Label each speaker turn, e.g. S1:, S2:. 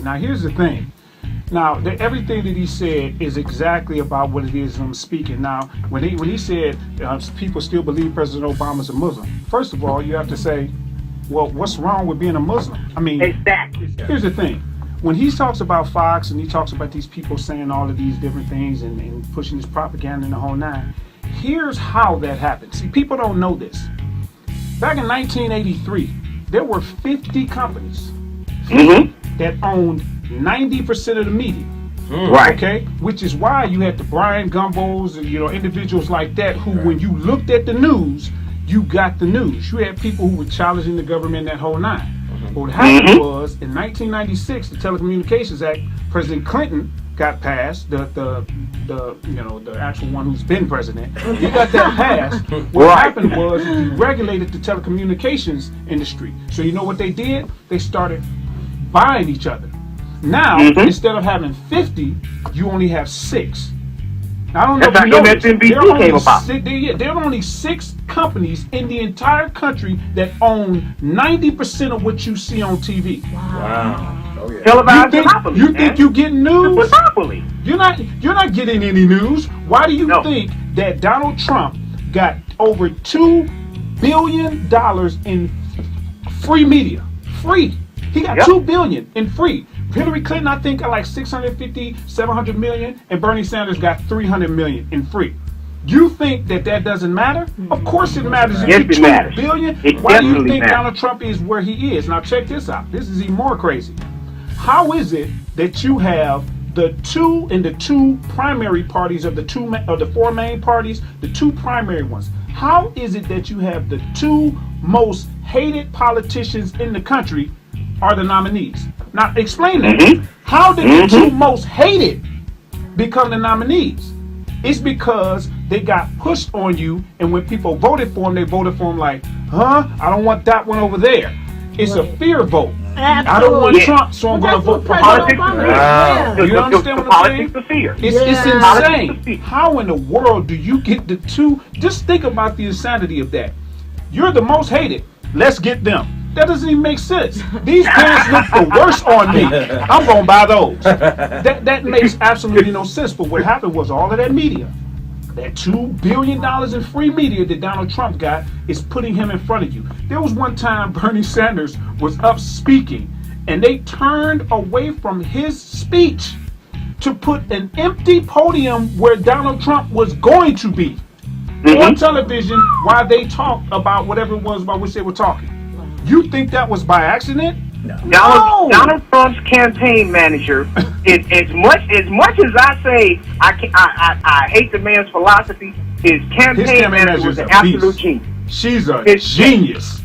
S1: Now, here's the thing. Now, everything that he said is exactly about what it is I'm speaking. Now, when he said people still believe President Obama's a Muslim, first of all, you have to say, well, what's wrong with being a Muslim? I mean,
S2: exactly.
S1: Here's the thing. When he talks about Fox and he talks about these people saying all of these different things and pushing this propaganda in the whole nine, here's how that happened. See, people don't know this. Back in 1983, there were 50 companies that owned 90% of the media.
S2: Right.
S1: Okay? Which is why you had the Brian Gumbels and individuals like that who, when you looked at the news, you got the news. You had people who were challenging the government that whole nine. But what happened was in 1996, the Telecommunications Act, President Clinton got passed, the actual one who's been president. He got that passed. What happened was he regulated the telecommunications industry. So you know what they did? They started buying each other. Now, instead of having 50, you only have 6. I don't know if you know this. There are only 6 companies in the entire country that own 90% of what you see on TV.
S3: Wow.
S2: Oh, yeah. Televised monopoly.
S1: You think you getting news?
S2: Monopoly.
S1: You're not getting any news. Why do you think that Donald Trump got over $2 billion in free media? Free. He got $2 billion in free. Hillary Clinton, I think, got like 650, 700 million, and Bernie Sanders got 300 million in free. You think that doesn't matter? Of course it matters.
S2: Yes, it matters.
S1: Billion.
S2: It
S1: Why do you think
S2: matters.
S1: Donald Trump is where he is? Now check this out. This is even more crazy. How is it that you have the two primary parties of the 4 main parties, the 2 primary ones? How is it that you have the 2 most hated politicians in the country are the nominees? Now explain that. How did the 2 most hated become the nominees? It's because they got pushed on you, and when people voted for them, they voted for them like, I don't want that one over there. It's a fear vote.
S4: Absolutely.
S1: I don't want Trump, so I'm going to vote for
S2: politics.
S1: You understand what I'm saying?
S2: Politics of fear.
S1: It's insane. How in the world do you get the 2? Just think about the insanity of that. You're the most hated. Let's get them. That doesn't even make sense. These pants look the worst on me. I'm going to buy those. That makes absolutely no sense. But what happened was all of that media, that $2 billion in free media that Donald Trump got, is putting him in front of you. There was one time Bernie Sanders was up speaking, and they turned away from his speech to put an empty podium where Donald Trump was going to be on television while they talked about whatever it was about which they were talking. You think that was by accident?
S2: No. Donald Trump's campaign manager is as much as I say I hate the man's philosophy. His campaign manager was an absolute genius.
S1: She's a genius.